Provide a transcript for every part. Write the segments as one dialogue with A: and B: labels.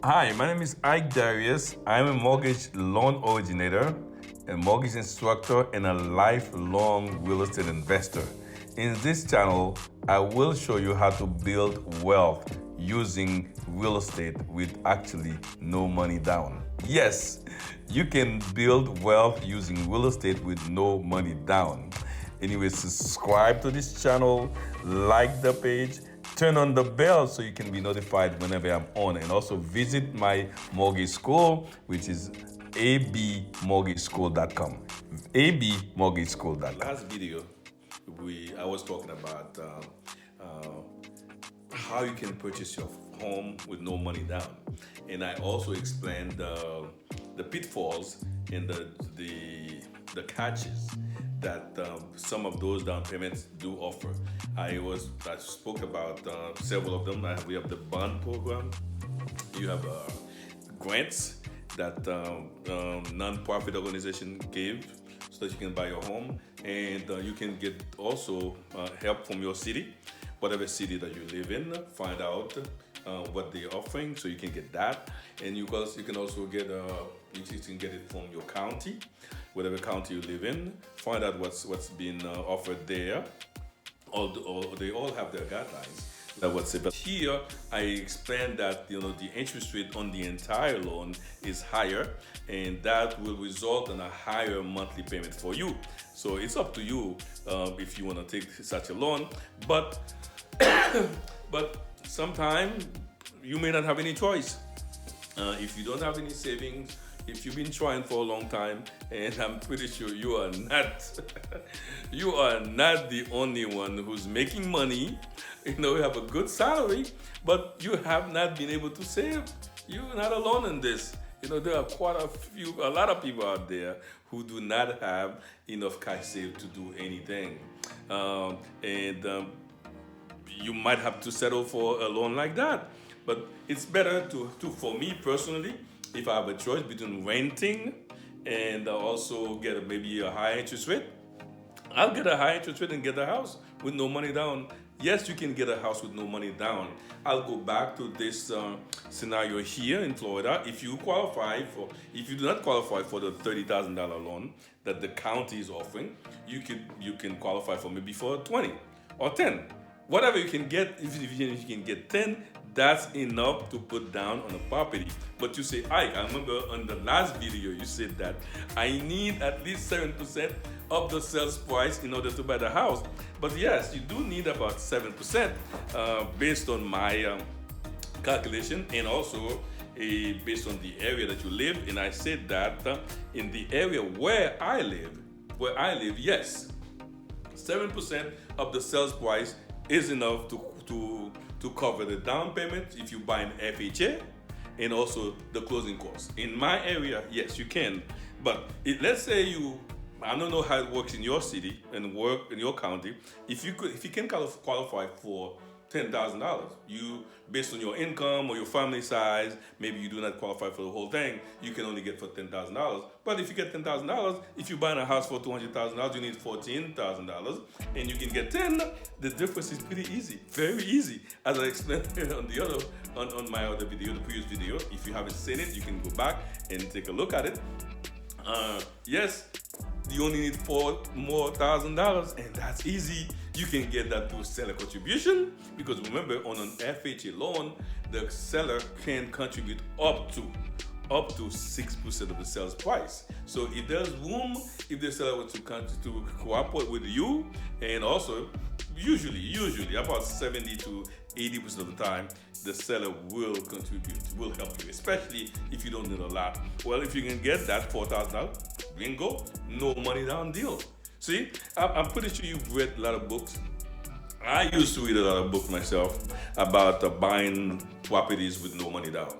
A: Hi, my name is Ike Darius. I'm a mortgage loan originator, a mortgage instructor, and a lifelong real estate investor. In this channel, I will show you how to build wealth using real estate with actually no money down. Yes, you can build wealth using real estate with no money down. Anyway, subscribe to this channel, like the page, turn on the bell so you can be notified whenever I'm on, and also visit my mortgage school, which is abmortgageschool.com. abmortgageschool.com. Last video, I was talking about how you can purchase your home with no money down, and I also explained the pitfalls and the catches that some of those down payments do offer. I spoke about several of them. We have the bond program. You have grants that non-profit organization give so that you can buy your home, and you can get also help from your city, whatever city that you live in. Find out what they're offering so you can get that, and you can also get you can get it from your county, whatever county you live in. Find out what's being offered there. They all have their guidelines. That what's it. But here I explained that the interest rate on the entire loan is higher, and that will result in a higher monthly payment for you. So it's up to you if you want to take such a loan. But but sometimes you may not have any choice. If you don't have any savings, if you've been trying for a long time, and I'm pretty sure you are not you are not the only one who's making money. You have a good salary, but you have not been able to save. You're not alone in this. There are a lot of people out there who do not have enough cash saved to do anything. And you might have to settle for a loan like that. But it's better for me personally, if I have a choice between renting and also get maybe a high interest rate, I'll get a high interest rate and get a house with no money down. Yes, you can get a house with no money down. I'll go back to this scenario here in Florida. If you do not qualify for the $30,000 loan that the county is offering, you can qualify for maybe for 20 or 10. Whatever you can get, if you can get 10, that's enough to put down on a property. But you say, Ike, I remember on the last video you said that I need at least 7% of the sales price in order to buy the house. But yes, you do need about 7% based on my calculation, and also based on the area that you live. And I said that in the area where I live, yes, 7% of the sales price is enough to cover the down payment if you buy an FHA, and also the closing costs. In my area, yes, you can. But let's say I don't know how it works in your city and work in your county. If you can qualify for $10,000, based on your income or your family size, maybe you do not qualify for the whole thing. You can only get for $10,000. But if you get $10,000, if you buy a house for $200,000, you need $14,000, and you can get 10. The difference is pretty easy, very easy. As I explained on my other video, the previous video. If you haven't seen it, you can go back and take a look at it. Yes, you only need $4,000, and that's easy. You can get that through seller contribution, because remember, on an FHA loan, the seller can contribute up to 6% of the sales price. So if there's room, if the seller wants to cooperate with you, and also usually about 70 to 80% of the time, the seller will help you, especially if you don't need a lot. Well, if you can get that $4,000, bingo, no money down deal. See, I'm pretty sure you've read a lot of books. I used to read a lot of books myself about buying properties with no money down.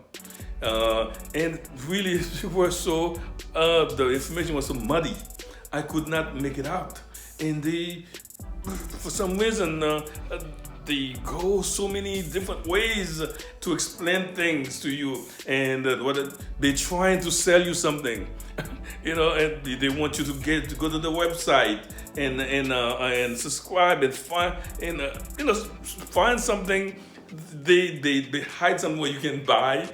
A: And really, the information was so muddy, I could not make it out. And for some reason, they go so many different ways to explain things to you, and they're trying to sell you something. And they want you to go to the website and subscribe and find something they hide somewhere you can buy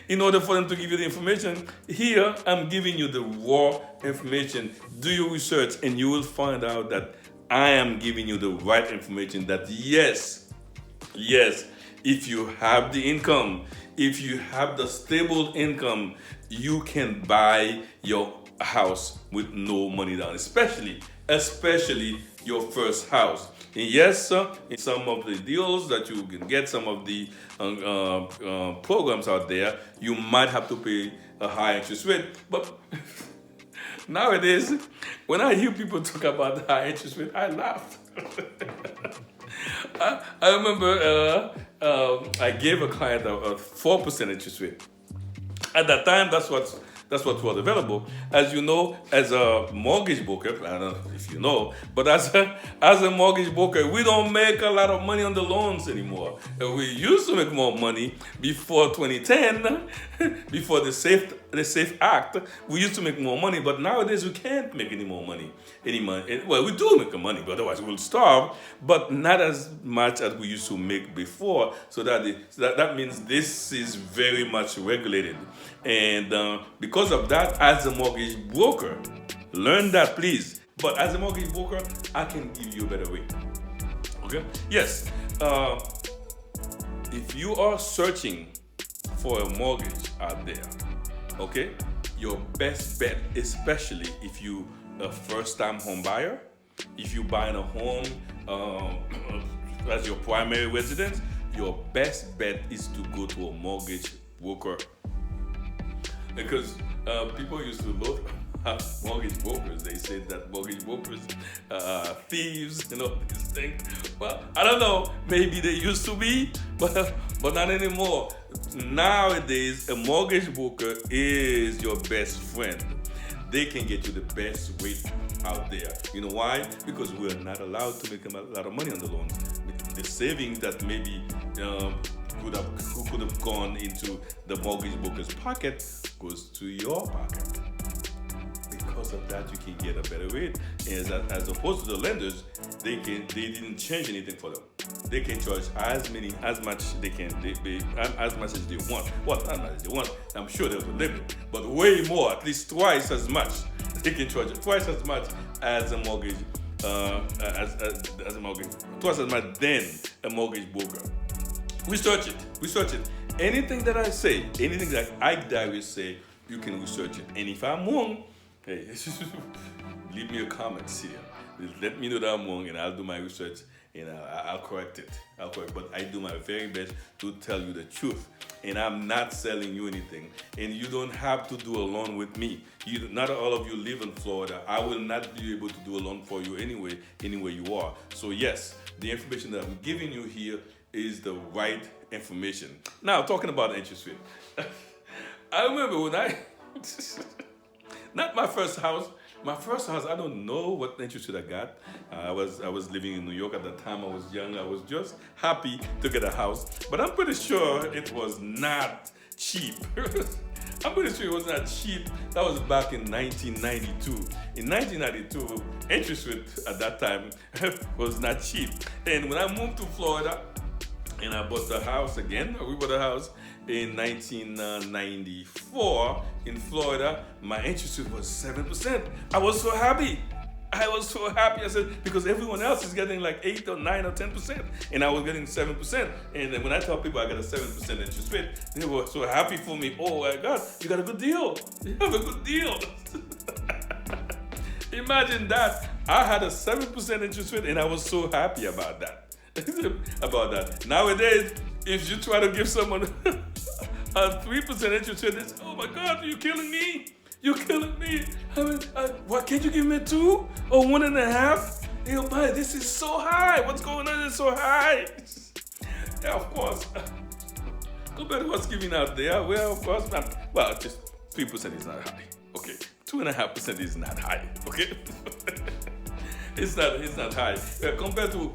A: in order for them to give you the information. Here, I'm giving you the raw information. Do your research, and you will find out that I am giving you the right information. That yes, if you have the income, if you have the stable income, you can buy your house with no money down, especially your first house. And yes, in some of the deals that you can get, some of the programs out there, you might have to pay a high interest rate. But nowadays, when I hear people talk about the high interest rate, I laugh. I remember I gave a client a 4% interest rate. At that time, that's what was available. As you know, as a mortgage broker, I don't know if you know, but as a mortgage broker, we don't make a lot of money on the loans anymore. We used to make more money before 2010, before the Safe Act. We used to make more money, but nowadays we can't make any more money. Well, we do make money, but otherwise we'll starve. But not as much as we used to make before. So that means this is very much regulated, and because of that, as a mortgage broker, learn that, please. But as a mortgage broker, I can give you a better rate. Okay? Yes. If you are searching for a mortgage out there, okay, your best bet, especially if you a first-time home buyer, if you're buying a home as your primary residence, your best bet is to go to a mortgage broker. Because people used to look at mortgage brokers. They said that mortgage brokers are thieves and all these things. Well, I don't know. Maybe they used to be, but not anymore. Nowadays, a mortgage broker is your best friend. They can get you the best rate out there. You know why? Because we're not allowed to make a lot of money on the loans. The savings that maybe could have gone into the mortgage broker's pocket goes to your pocket. Because of that, you can get a better rate. And as opposed to the lenders, they didn't change anything for them. They can charge as much as they want. Well, not as much as they want. I'm sure there's a limit, but way more, at least twice as much. They can charge twice as much as a mortgage, twice as much than a mortgage broker. Research it. Anything that I say, anything that I always say, you can research it. And if I'm wrong, hey, leave me a comment here. Let me know that I'm wrong, and I'll do my research, and I'll correct it. But I do my very best to tell you the truth. And I'm not selling you anything. And you don't have to do a loan with me. Not all of you live in Florida. I will not be able to do a loan for you anywhere you are. So yes, the information that I'm giving you here is the right information. Now, talking about interest rate. I remember when not my first house. My first house, I don't know what interest rate I got. I was living in New York at the time. I was young. I was just happy to get a house. But I'm pretty sure it was not cheap. I'm pretty sure it was not cheap. That was back in 1992. In 1992, interest rate at that time was not cheap. And when I moved to Florida, and I bought the house again, we bought a house in 1994 in Florida. My interest rate was 7%. I was so happy. I said, because everyone else is getting like 8 or 9 or 10%, and I was getting 7%. And then when I tell people I got a 7% interest rate, they were so happy for me. Oh my God, you got a good deal. You have a good deal. Imagine that. I had a 7% interest rate, and I was so happy about that. Nowadays, if you try to give someone a 3% interest rate, they say, oh my God, you're killing me. You're killing me. What, can't you give me 2 or 1.5? This is so high. What's going on? It's so high. Yeah, of course. Compared to what's giving out there, well, of course, just 3% is not high. Okay, 2.5% is not high. Okay, it's not high. Compared to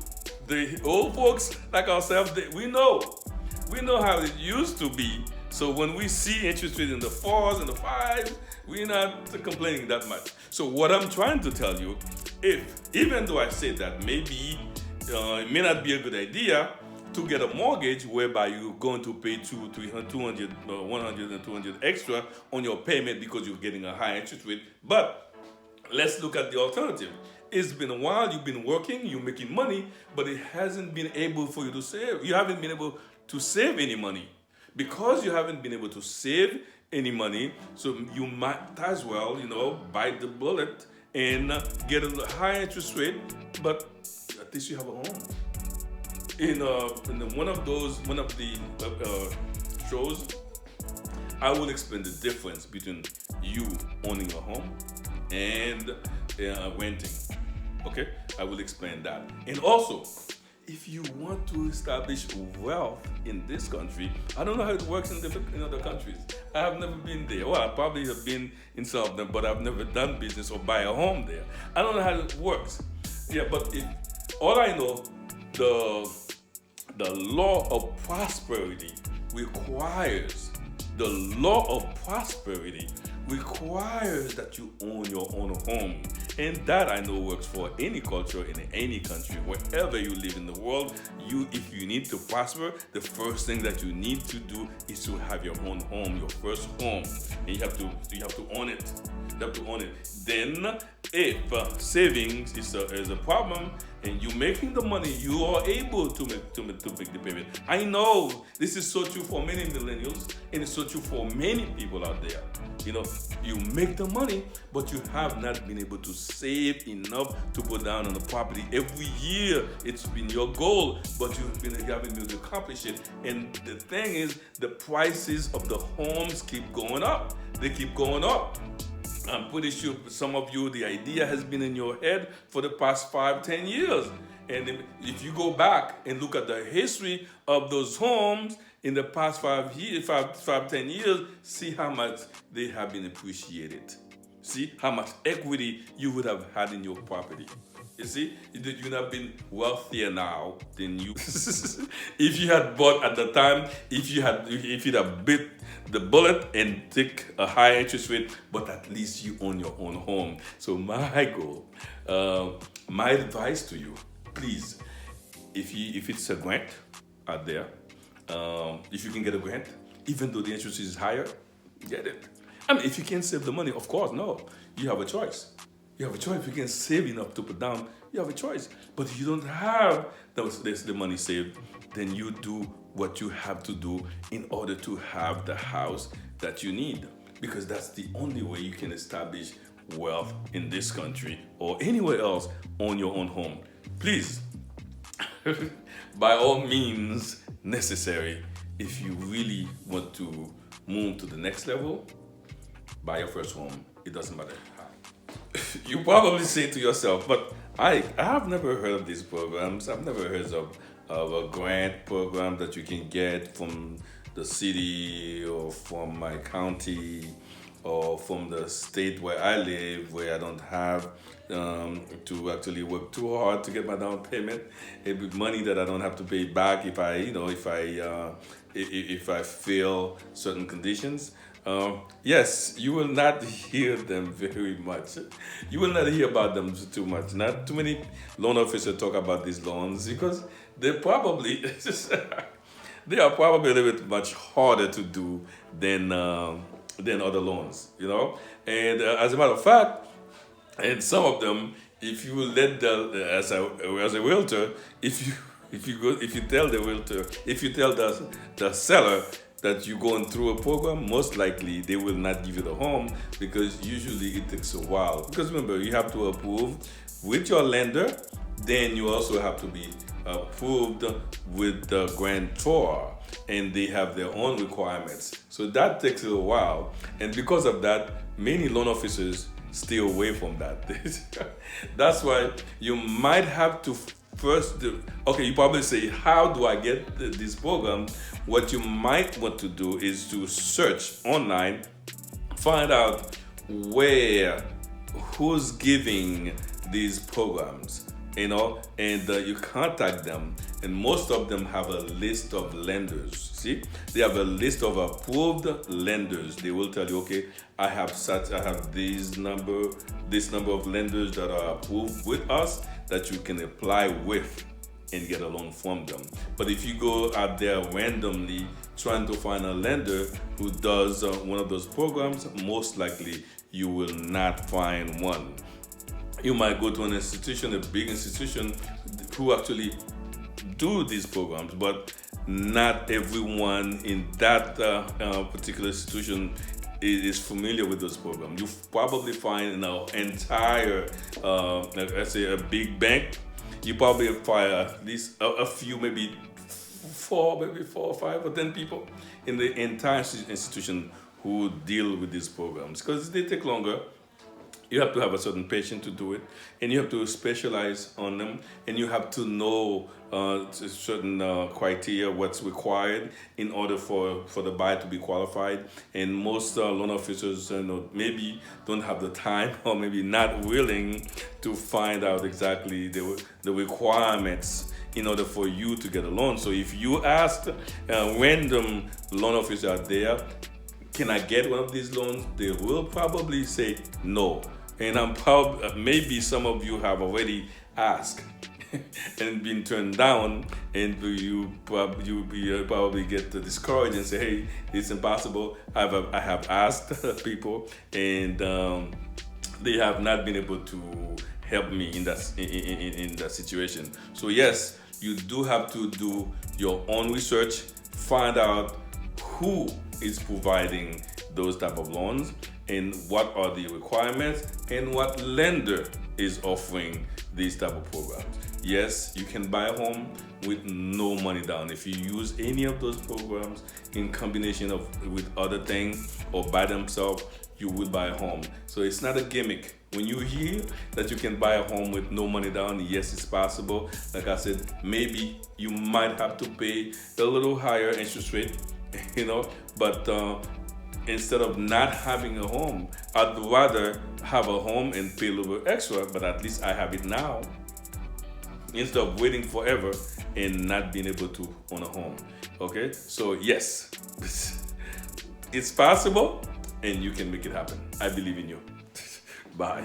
A: the old folks like ourselves, we know how it used to be. So when we see interest rates in the 4s and the 5s, we're not complaining that much. So what I'm trying to tell you, even though I say that maybe it may not be a good idea to get a mortgage whereby you're going to pay 200, 100 and 200 extra on your payment because you're getting a high interest rate. But let's look at the alternative. It's been a while, you've been working, you're making money, but it hasn't been able for you to save. You haven't been able to save any money. Because you haven't been able to save any money, so you might as well, bite the bullet and get a high interest rate, but at least you have a home. In one of the shows, I will explain the difference between you owning a home and renting. Okay, I will explain that. And also, if you want to establish wealth in this country, I don't know how it works in other countries. I have never been there. Well, I probably have been in some of them, but I've never done business or buy a home there. I don't know how it works. Yeah, but all I know, the law of prosperity requires that you own your own home. And that I know works for any culture in any country, wherever you live in the world. If you need to prosper, the first thing that you need to do is to have your own home, your first home, and you have to own it. You have to own it. Then, if savings is a problem and you're making the money, you are able to make the payment. I know this is so true for many millennials, and it's so true for many people out there. You make the money, but you have not been able to save enough to put down on the property. Every year, it's been your goal, but you haven't been able to accomplish it. And the thing is, the prices of the homes keep going up. They keep going up. I'm pretty sure for some of you, the idea has been in your head for the past 5-10 years. And if you go back and look at the history of those homes in the past 10 years, see how much they have been appreciated. See how much equity you would have had in your property. You see, you would have been wealthier now than you. If you had bought at the time, if you'd have bit the bullet and take a high interest rate, but at least you own your own home. So my goal, my advice to you, please, if it's a grant out there, if you can get a grant, even though the interest is higher, get it. I mean, if you can't save the money, of course, no, you have a choice. You have a choice. If you can save enough to put down, you have a choice. But if you don't have the money saved, then you do what you have to do in order to have the house that you need. Because that's the only way you can establish wealth in this country or anywhere else on your own home. Please, by all means necessary, if you really want to move to the next level, buy your first home. It doesn't matter how. You probably say to yourself, but I have never heard of these programs. I've never heard of a grant program that you can get from the city or from my county or from the state where I live, where I don't have to actually work too hard to get my down payment. It would be money that I don't have to pay back if I fail certain conditions. Yes, you will not hear them very much. You will not hear about them too much. Not too many loan officers talk about these loans because they are probably a little bit much harder to do than other loans, And as a matter of fact, and some of them, if you let as a realtor, if you tell the seller that you're going through a program, most likely they will not give you the home because usually it takes a while. Because remember, you have to approve with your lender, then you also have to be approved with the grantor, and they have their own requirements. So that takes a while, and because of that, many loan officers stay away from that. That's why you might have to first you probably say, how do I get this program? What you might want to do is to search online, find out who's giving these programs, and you contact them, and most of them have a list of lenders. See, they have a list of approved lenders. They will tell you, okay, I have this number of lenders that are approved with us that you can apply with. and get a loan from them. But if you go out there randomly trying to find a lender who does one of those programs, most likely you will not find one. You might go to an institution, a big institution, who actually do these programs, but not everyone in that particular institution is familiar with those programs. You probably find in an entire, let's say a big bank, you probably find at least a few, maybe four or five or 10 people in the entire institution who deal with these programs, because they take longer. You have to have a certain patience to do it, and you have to specialize on them, and you have to know certain criteria, what's required in order for the buyer to be qualified. And most loan officers maybe don't have the time, or maybe not willing to find out exactly the requirements in order for you to get a loan. So if you ask a random loan officer out there, can I get one of these loans? They will probably say no. And maybe some of you have already asked and been turned down, and you probably get discouraged and say, "Hey, it's impossible." I have asked people, and they have not been able to help me in that situation. So yes, you do have to do your own research, find out who is providing those type of loans, and what are the requirements, and what lender is offering these type of programs. Yes, you can buy a home with no money down. If you use any of those programs in combination with other things or by themselves, you will buy a home. So it's not a gimmick. When you hear that you can buy a home with no money down, yes, it's possible. Like I said, maybe you might have to pay a little higher interest rate, but instead of not having a home, I'd rather have a home and pay a little bit extra, but at least I have it now, instead of waiting forever and not being able to own a home. Okay, so yes, it's possible, and you can make it happen. I believe in you. Bye.